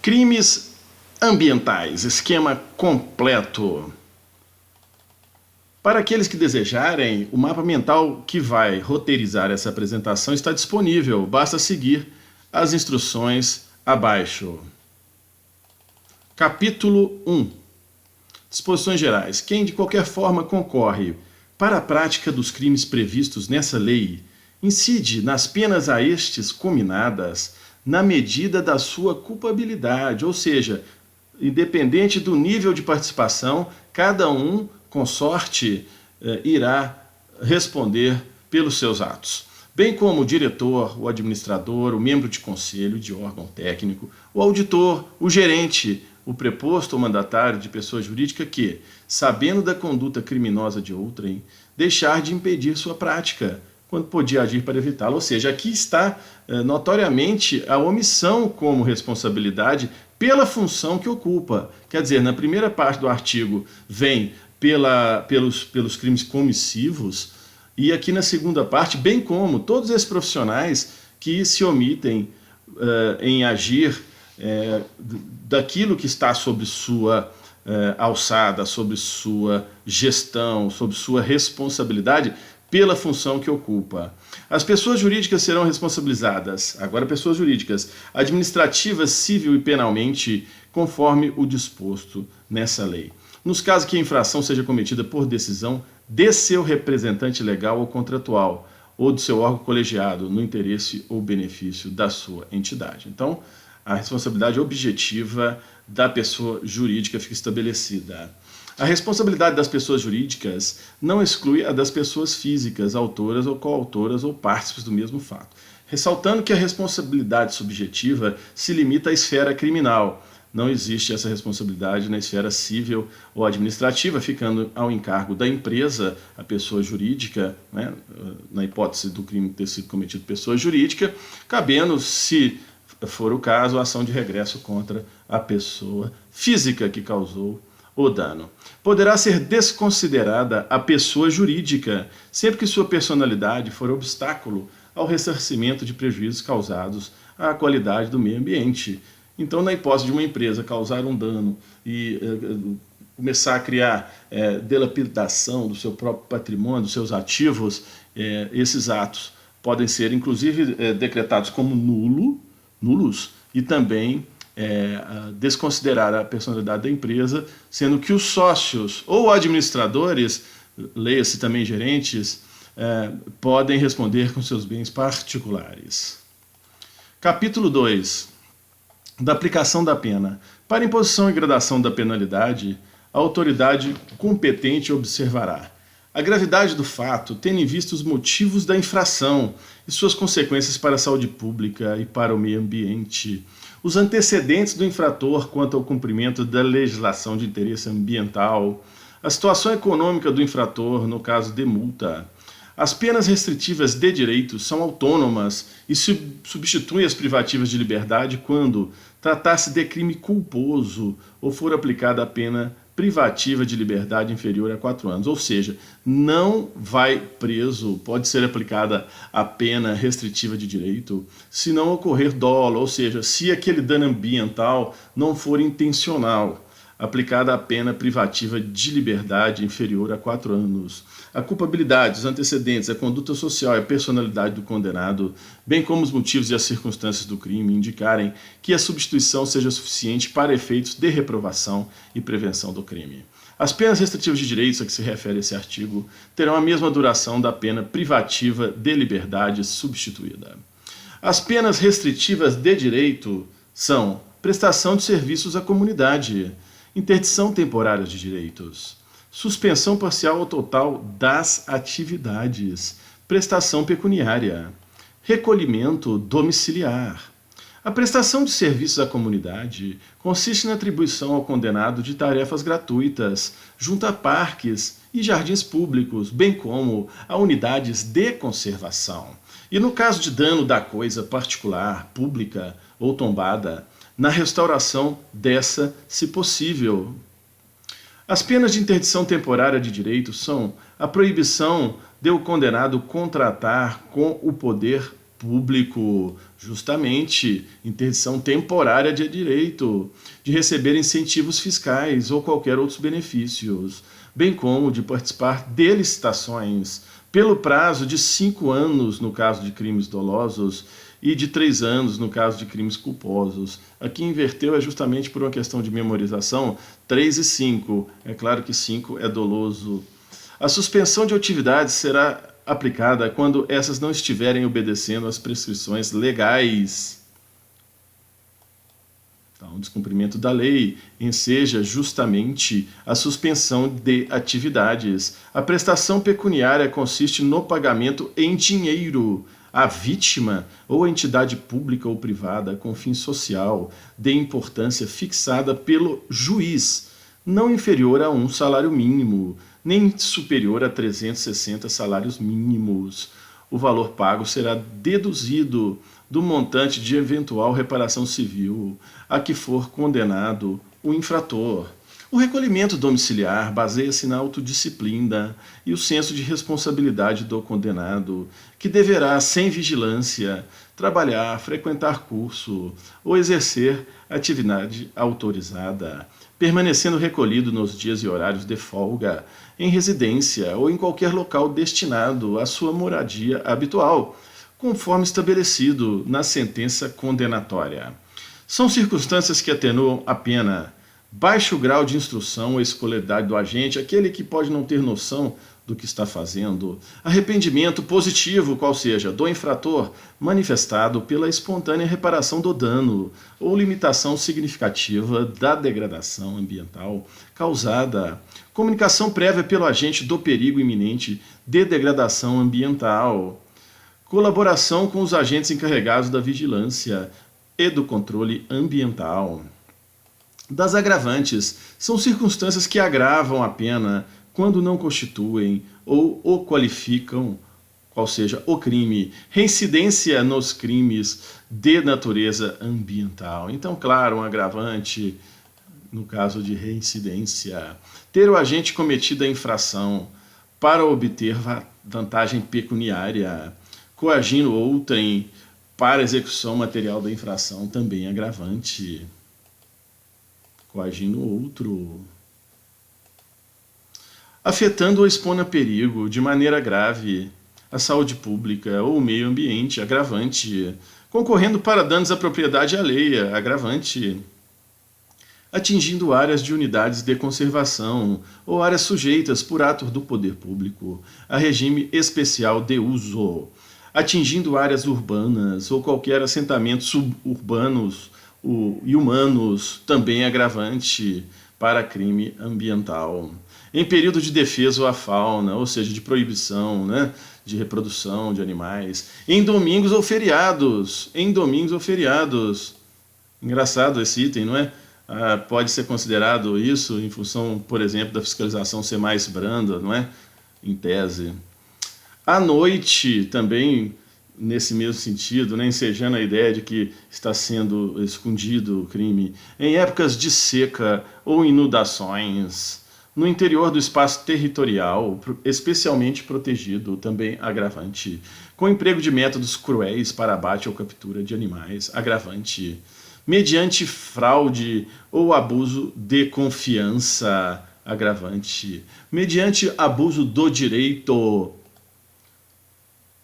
Crimes ambientais, esquema completo. Para aqueles que desejarem, o mapa mental que vai roteirizar essa apresentação está disponível, basta seguir as instruções abaixo. Capítulo 1. Disposições gerais. Quem de qualquer forma concorre para a prática dos crimes previstos nessa lei, incide nas penas a estes cominadas na medida da sua culpabilidade, ou seja, independente do nível de participação, cada um, com sorte, irá responder pelos seus atos. Bem como o diretor, o administrador, o membro de conselho, de órgão técnico, o auditor, o gerente, o preposto ou mandatário de pessoa jurídica que, sabendo da conduta criminosa de outrem, deixar de impedir sua prática, quando podia agir para evitá-la. Ou seja, aqui está notoriamente a omissão como responsabilidade pela função que ocupa. Quer dizer, na primeira parte do artigo vem pelos crimes comissivos, e aqui na segunda parte, bem como todos esses profissionais que se omitem em agir daquilo que está sob sua alçada, sob sua gestão, sob sua responsabilidade, pela função que ocupa. As pessoas jurídicas serão responsabilizadas, agora pessoas jurídicas, administrativas, civil e penalmente, conforme o disposto nessa lei. Nos casos que a infração seja cometida por decisão de seu representante legal ou contratual, ou do seu órgão colegiado, no interesse ou benefício da sua entidade. Então, a responsabilidade objetiva da pessoa jurídica fica estabelecida. A responsabilidade das pessoas jurídicas não exclui a das pessoas físicas, autoras ou coautoras ou partícipes do mesmo fato, ressaltando que a responsabilidade subjetiva se limita à esfera criminal. Não existe essa responsabilidade na esfera civil ou administrativa, ficando ao encargo da empresa, a pessoa jurídica, né, na hipótese do crime ter sido cometido pessoa jurídica, cabendo, se for o caso, a ação de regresso contra a pessoa física que causou o dano. Poderá ser desconsiderada a pessoa jurídica, sempre que sua personalidade for obstáculo ao ressarcimento de prejuízos causados à qualidade do meio ambiente. Então, na hipótese de uma empresa causar um dano e começar a criar dilapidação do seu próprio patrimônio, dos seus ativos, esses atos podem ser, inclusive, decretados como nulos e também desconsiderar a personalidade da empresa, sendo que os sócios ou administradores, leia-se também gerentes, podem responder com seus bens particulares. Capítulo 2. Da aplicação da pena. Para imposição e gradação da penalidade, a autoridade competente observará a gravidade do fato, tendo em vista os motivos da infração e suas consequências para a saúde pública e para o meio ambiente, os antecedentes do infrator quanto ao cumprimento da legislação de interesse ambiental, a situação econômica do infrator no caso de multa. As penas restritivas de direitos são autônomas e substituem as privativas de liberdade quando tratar-se de crime culposo ou for aplicada a pena privativa de liberdade inferior a 4 anos. Ou seja, não vai preso, pode ser aplicada a pena restritiva de direito se não ocorrer dolo, ou seja, se aquele dano ambiental não for intencional, aplicada a pena privativa de liberdade inferior a 4 anos. A culpabilidade, os antecedentes, a conduta social e a personalidade do condenado, bem como os motivos e as circunstâncias do crime, indicarem que a substituição seja suficiente para efeitos de reprovação e prevenção do crime. As penas restritivas de direitos a que se refere esse artigo terão a mesma duração da pena privativa de liberdade substituída. As penas restritivas de direito são prestação de serviços à comunidade, interdição temporária de direitos, suspensão parcial ou total das atividades, prestação pecuniária, recolhimento domiciliar. A prestação de serviços à comunidade consiste na atribuição ao condenado de tarefas gratuitas junto a parques e jardins públicos, bem como a unidades de conservação. E no caso de dano da coisa particular, pública ou tombada, na restauração dessa, se possível. As penas de interdição temporária de direito são a proibição de o condenado contratar com o poder público, justamente interdição temporária de direito, de receber incentivos fiscais ou qualquer outros benefícios, bem como de participar de licitações pelo prazo de 5 anos no caso de crimes dolosos e de 3 anos no caso de crimes culposos. Aqui inverteu é justamente por uma questão de memorização, 3 e 5. É claro que 5 é doloso. A suspensão de atividades será aplicada quando essas não estiverem obedecendo às prescrições legais. Então, o descumprimento da lei enseja justamente a suspensão de atividades. A prestação pecuniária consiste no pagamento em dinheiro à vítima ou entidade pública ou privada com fim social de importância fixada pelo juiz, não inferior a 1 salário mínimo, nem superior a 360 salários mínimos. O valor pago será deduzido do montante de eventual reparação civil a que for condenado o infrator. O recolhimento domiciliar baseia-se na autodisciplina e o senso de responsabilidade do condenado, que deverá, sem vigilância, trabalhar, frequentar curso ou exercer atividade autorizada, permanecendo recolhido nos dias e horários de folga, em residência ou em qualquer local destinado à sua moradia habitual, conforme estabelecido na sentença condenatória. São circunstâncias que atenuam a pena: baixo grau de instrução ou escolaridade do agente, aquele que pode não ter noção do que está fazendo, arrependimento positivo, qual seja, do infrator, manifestado pela espontânea reparação do dano, ou limitação significativa da degradação ambiental causada, comunicação prévia pelo agente do perigo iminente de degradação ambiental, colaboração com os agentes encarregados da vigilância e do controle ambiental. Das agravantes, são circunstâncias que agravam a pena quando não constituem ou o qualificam, qual seja o crime, reincidência nos crimes de natureza ambiental. Então, claro, um agravante no caso de reincidência: ter o agente cometido a infração para obter vantagem pecuniária, coagindo outrem para execução material da infração, também agravante. Coagindo outro, afetando ou expondo a perigo de maneira grave a saúde pública ou o meio ambiente, agravante, concorrendo para danos à propriedade alheia, agravante, atingindo áreas de unidades de conservação ou áreas sujeitas por ato do poder público a regime especial de uso, atingindo áreas urbanas ou qualquer assentamento suburbanos e humanos, também agravante para crime ambiental. Em período de defesa à fauna, ou seja, de proibição, né, de reprodução de animais, em domingos ou feriados, Engraçado esse item, não é? Pode ser considerado isso em função, por exemplo, da fiscalização ser mais branda, não é? Em tese. À noite, também, nesse mesmo sentido, né, ensejando a ideia de que está sendo escondido o crime, em épocas de seca ou inundações, no interior do espaço territorial, especialmente protegido, também agravante, com emprego de métodos cruéis para abate ou captura de animais, agravante, mediante fraude ou abuso de confiança, agravante, mediante abuso do direito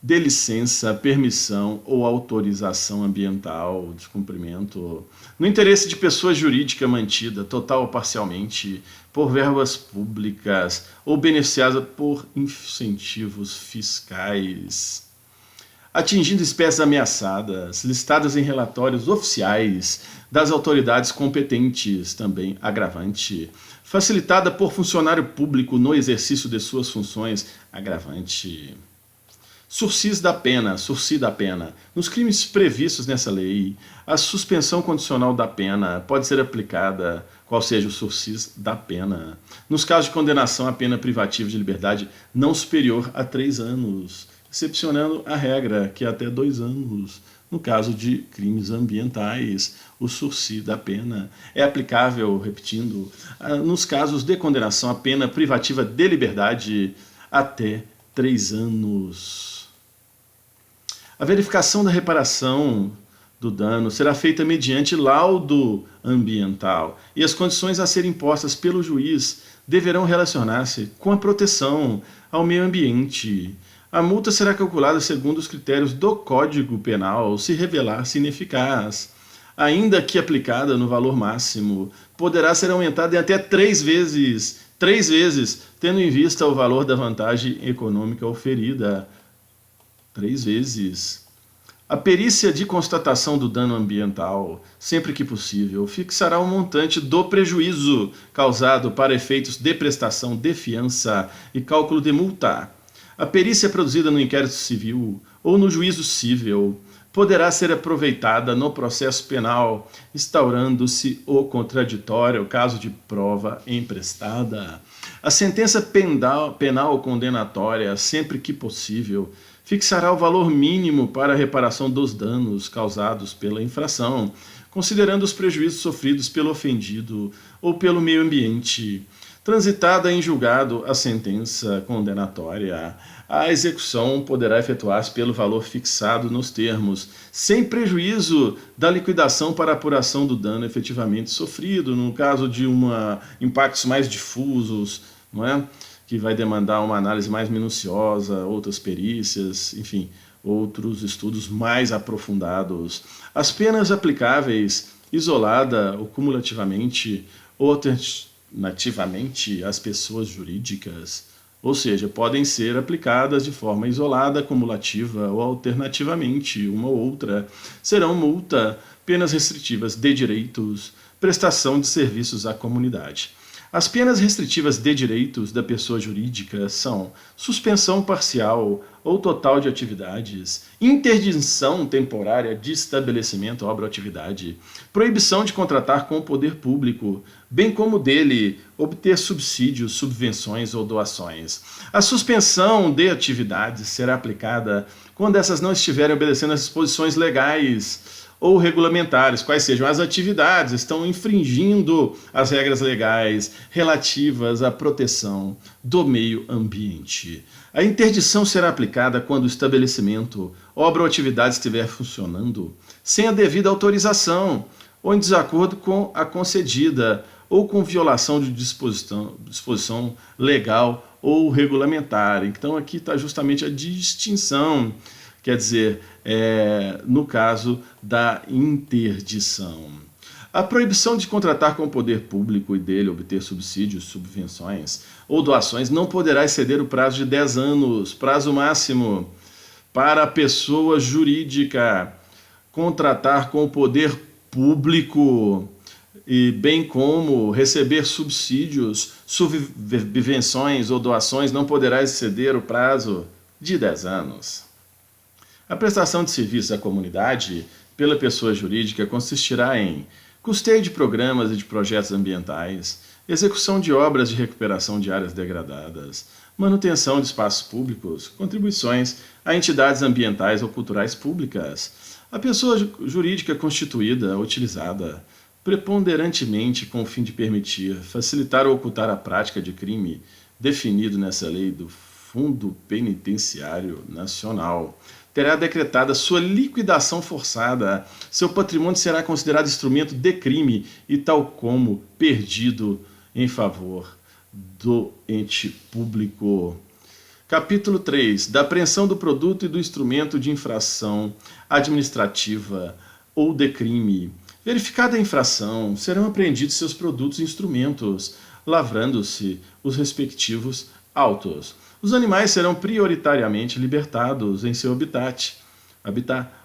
de licença, permissão ou autorização ambiental, descumprimento, no interesse de pessoa jurídica mantida, total ou parcialmente, por verbas públicas ou beneficiada por incentivos fiscais, atingindo espécies ameaçadas, listadas em relatórios oficiais das autoridades competentes, também agravante, facilitada por funcionário público no exercício de suas funções, agravante. Sursis da pena. Nos crimes previstos nessa lei, a suspensão condicional da pena pode ser aplicada, qual seja o sursis da pena, nos casos de condenação à pena privativa de liberdade não superior a 3 anos, excepcionando a regra, que é até 2 anos, No caso de crimes ambientais, o sursi da pena é aplicável, repetindo, nos casos de condenação à pena privativa de liberdade até 3 anos. A verificação da reparação do dano será feita mediante laudo ambiental e as condições a serem impostas pelo juiz deverão relacionar-se com a proteção ao meio ambiente. A multa será calculada segundo os critérios do Código Penal, se revelar-se ineficaz. Ainda que aplicada no valor máximo, poderá ser aumentada em até 3 vezes, tendo em vista o valor da vantagem econômica oferida. 3 vezes. A perícia de constatação do dano ambiental, sempre que possível, fixará o montante do prejuízo causado para efeitos de prestação de fiança e cálculo de multa. A perícia produzida no inquérito civil ou no juízo civil poderá ser aproveitada no processo penal, instaurando-se o contraditório, caso de prova emprestada. A sentença penal condenatória, sempre que possível, fixará o valor mínimo para a reparação dos danos causados pela infração, considerando os prejuízos sofridos pelo ofendido ou pelo meio ambiente. Transitada em julgado a sentença condenatória, a execução poderá efetuar-se pelo valor fixado nos termos, sem prejuízo da liquidação para apuração do dano efetivamente sofrido, no caso de impactos mais difusos, não é? Que vai demandar uma análise mais minuciosa, outras perícias, enfim, outros estudos mais aprofundados. As penas aplicáveis, isolada ou cumulativamente, ou alternativamente às pessoas jurídicas, ou seja, podem ser aplicadas de forma isolada, cumulativa ou alternativamente, uma ou outra, serão multa, penas restritivas de direitos, prestação de serviços à comunidade. As penas restritivas de direitos da pessoa jurídica são suspensão parcial ou total de atividades, interdição temporária de estabelecimento, obra ou atividade, proibição de contratar com o poder público, bem como dele obter subsídios, subvenções ou doações. A suspensão de atividades será aplicada quando essas não estiverem obedecendo às disposições legais ou regulamentares, quais sejam as atividades, estão infringindo as regras legais relativas à proteção do meio ambiente. A interdição será aplicada quando o estabelecimento, obra ou atividade estiver funcionando sem a devida autorização ou em desacordo com a concedida ou com violação de disposição legal ou regulamentar. Então aqui está justamente a distinção. Quer dizer, no caso da interdição. A proibição de contratar com o poder público e dele obter subsídios, subvenções ou doações não poderá exceder o prazo de 10 anos, prazo máximo para a pessoa jurídica contratar com o poder público e bem como receber subsídios, subvenções ou doações não poderá exceder o prazo de 10 anos. A prestação de serviços à comunidade pela pessoa jurídica consistirá em custeio de programas e de projetos ambientais, execução de obras de recuperação de áreas degradadas, manutenção de espaços públicos, contribuições a entidades ambientais ou culturais públicas. A pessoa jurídica constituída, utilizada preponderantemente com o fim de permitir, facilitar ou ocultar a prática de crime definido nessa lei do Fundo Penitenciário Nacional, terá decretada sua liquidação forçada. Seu patrimônio será considerado instrumento de crime e tal como perdido em favor do ente público. Capítulo 3. Da apreensão do produto e do instrumento de infração administrativa ou de crime. Verificada a infração, serão apreendidos seus produtos e instrumentos, lavrando-se os respectivos autos. Os animais serão prioritariamente libertados em seu habitat,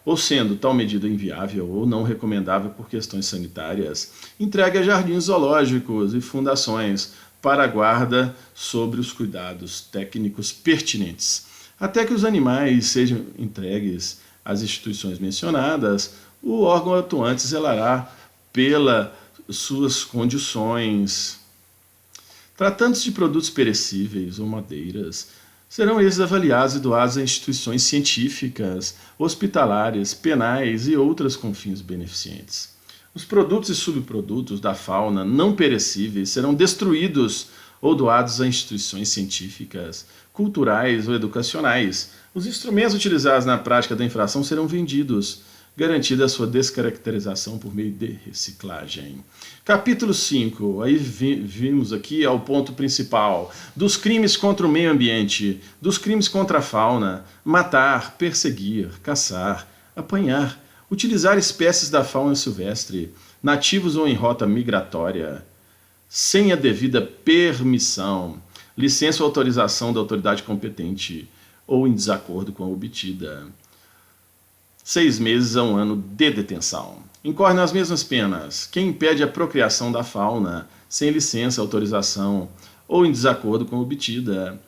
ou sendo tal medida inviável ou não recomendável por questões sanitárias, entregue a jardins zoológicos e fundações para a guarda sobre os cuidados técnicos pertinentes. Até que os animais sejam entregues às instituições mencionadas, o órgão atuante zelará pelas suas condições. Tratando-se de produtos perecíveis ou madeiras, serão esses avaliados e doados a instituições científicas, hospitalares, penais e outras com fins beneficentes. Os produtos e subprodutos da fauna não perecíveis serão destruídos ou doados a instituições científicas, culturais ou educacionais. Os instrumentos utilizados na prática da infração serão vendidos, garantida a sua descaracterização por meio de reciclagem. Capítulo 5, aí vimos aqui ao ponto principal, dos crimes contra o meio ambiente, dos crimes contra a fauna, matar, perseguir, caçar, apanhar, utilizar espécies da fauna silvestre, nativos ou em rota migratória, sem a devida permissão, licença ou autorização da autoridade competente ou em desacordo com a obtida. 6 meses a 1 ano de detenção. Incorre nas mesmas penas quem impede a procriação da fauna sem licença, autorização ou em desacordo com a obtida.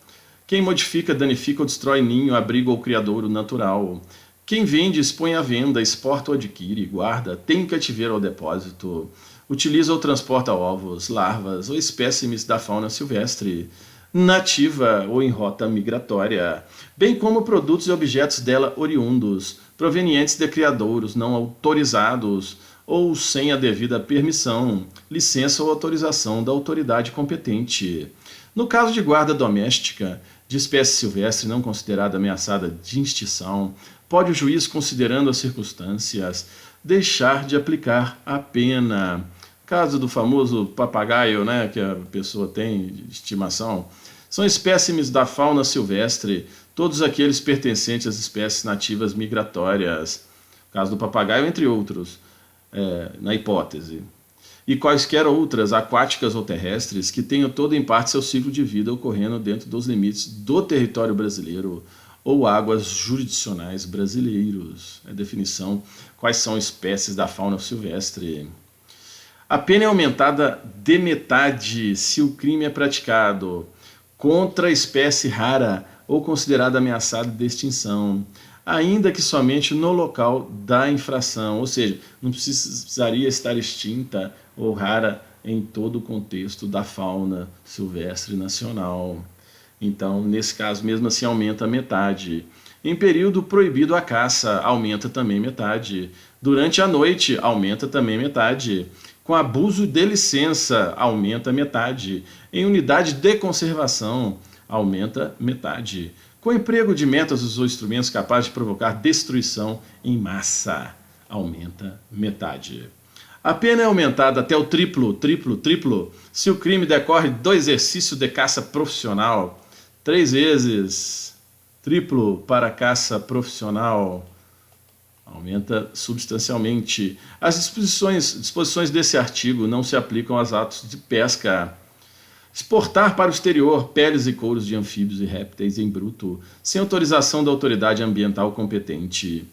Quem modifica, danifica ou destrói ninho, abrigo ou criadouro natural. Quem vende, expõe à venda, exporta ou adquire, guarda, tem cativeiro ou depósito, utiliza ou transporta ovos, larvas ou espécimes da fauna silvestre, nativa ou em rota migratória, bem como produtos e objetos dela oriundos, provenientes de criadouros não autorizados ou sem a devida permissão, licença ou autorização da autoridade competente. No caso de guarda doméstica, de espécie silvestre não considerada ameaçada de extinção, pode o juiz, considerando as circunstâncias, deixar de aplicar a pena. Caso do famoso papagaio, né, que a pessoa tem de estimação, são espécimes da fauna silvestre, todos aqueles pertencentes às espécies nativas migratórias, caso do papagaio, entre outros, na hipótese, e quaisquer outras, aquáticas ou terrestres, que tenham todo em parte seu ciclo de vida ocorrendo dentro dos limites do território brasileiro ou águas jurisdicionais brasileiros. A definição, quais são espécies da fauna silvestre. A pena é aumentada de metade se o crime é praticado contra a espécie rara ou considerada ameaçada de extinção, ainda que somente no local da infração, ou seja, não precisaria estar extinta ou rara em todo o contexto da fauna silvestre nacional. Então, nesse caso, mesmo assim, aumenta metade. Em período proibido a caça, aumenta também metade. Durante a noite, aumenta também metade. Com abuso de licença, aumenta metade. Em unidade de conservação, aumenta metade. Com emprego de métodos ou instrumentos capazes de provocar destruição em massa, aumenta metade. A pena é aumentada até o triplo, se o crime decorre do exercício de caça profissional. 3 vezes, triplo para a caça profissional, aumenta substancialmente. As disposições desse artigo não se aplicam aos atos de pesca. Exportar para o exterior peles e couros de anfíbios e répteis em bruto, sem autorização da autoridade ambiental competente.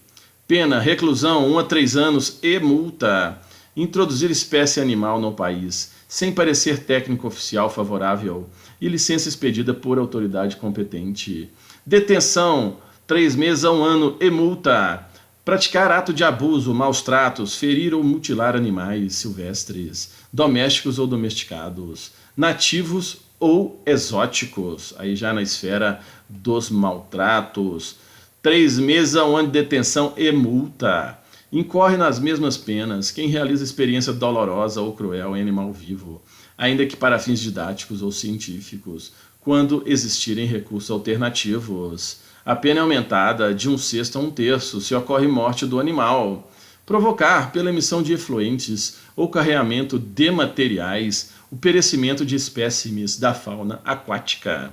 Pena, reclusão 1 a 3 anos e multa. Introduzir espécie animal no país, sem parecer técnico oficial favorável e licença expedida por autoridade competente. Detenção, 3 meses a 1 ano e multa. Praticar ato de abuso, maus tratos, ferir ou mutilar animais silvestres, domésticos ou domesticados, nativos ou exóticos, aí já na esfera dos maltratos. 3 meses a 1 ano de detenção e multa. Incorre nas mesmas penas quem realiza experiência dolorosa ou cruel em animal vivo, ainda que para fins didáticos ou científicos, quando existirem recursos alternativos. A pena é aumentada de 1/6 a 1/3 se ocorre morte do animal. Provocar, pela emissão de efluentes ou carreamento de materiais, o perecimento de espécimes da fauna aquática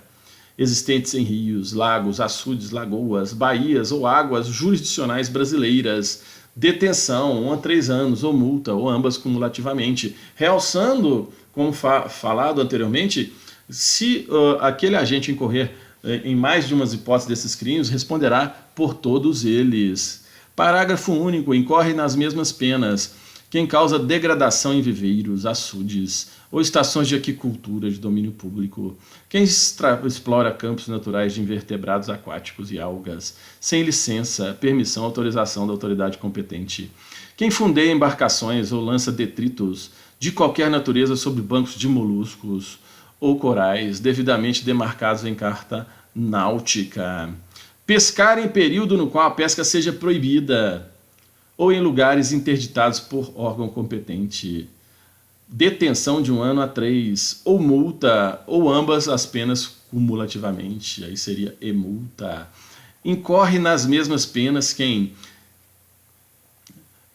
existentes em rios, lagos, açudes, lagoas, baías ou águas jurisdicionais brasileiras. Detenção, 1 a 3 anos, ou multa, ou ambas cumulativamente. Realçando, como falado anteriormente, se aquele agente incorrer em mais de umas hipóteses desses crimes, responderá por todos eles. Parágrafo único. Incorre nas mesmas penas quem causa degradação em viveiros, açudes ou estações de aquicultura de domínio público, quem explora campos naturais de invertebrados aquáticos e algas, sem licença, permissão ou autorização da autoridade competente, quem fundeia embarcações ou lança detritos de qualquer natureza sobre bancos de moluscos ou corais devidamente demarcados em carta náutica. Pescar em período no qual a pesca seja proibida ou em lugares interditados por órgão competente. Detenção de 1 ano a 3, ou multa, ou ambas as penas cumulativamente, aí seria e multa. Incorre nas mesmas penas quem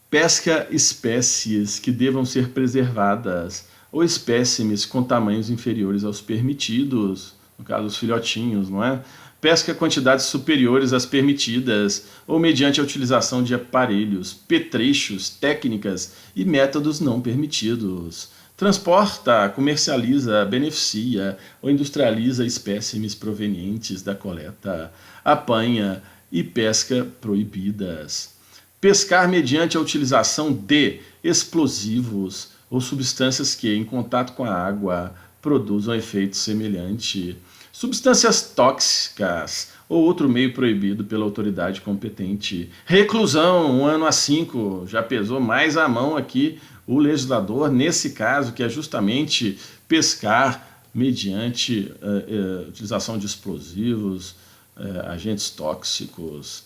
pesca espécies que devam ser preservadas, ou espécimes com tamanhos inferiores aos permitidos, no caso os filhotinhos, não é? Pesca quantidades superiores às permitidas, ou mediante a utilização de aparelhos, petrechos, técnicas e métodos não permitidos. Transporta, comercializa, beneficia ou industrializa espécimes provenientes da coleta, apanha e pesca proibidas. Pescar mediante a utilização de explosivos ou substâncias que, em contato com a água, produzam efeito semelhante. Substâncias tóxicas ou outro meio proibido pela autoridade competente. Reclusão, 1 ano a 5, já pesou mais a mão aqui o legislador, nesse caso, que é justamente pescar mediante utilização de explosivos, agentes tóxicos.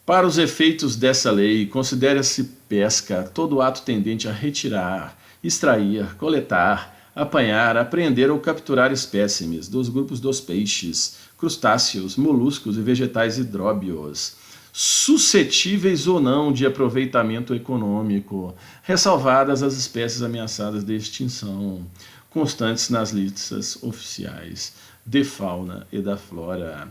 Para os efeitos dessa lei, considera-se pesca todo ato tendente a retirar, extrair, coletar, apanhar, apreender ou capturar espécimes dos grupos dos peixes, crustáceos, moluscos e vegetais hidróbios, suscetíveis ou não de aproveitamento econômico, ressalvadas as espécies ameaçadas de extinção, constantes nas listas oficiais de fauna e da flora.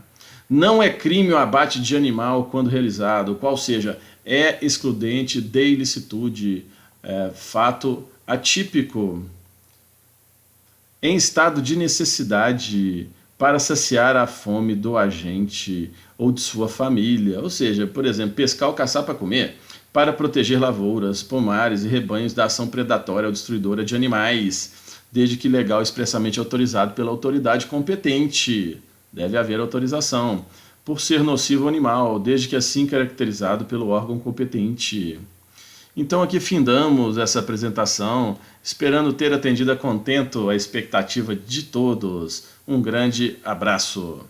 Não é crime o abate de animal quando realizado, qual seja, é excludente de ilicitude, fato atípico, em estado de necessidade para saciar a fome do agente ou de sua família. Ou seja, por exemplo, pescar ou caçar para comer, para proteger lavouras, pomares e rebanhos da ação predatória ou destruidora de animais, desde que legal expressamente autorizado pela autoridade competente. Deve haver autorização. Por ser nocivo ao animal, desde que assim caracterizado pelo órgão competente. Então aqui findamos essa apresentação, esperando ter atendido a contento a expectativa de todos. Um grande abraço.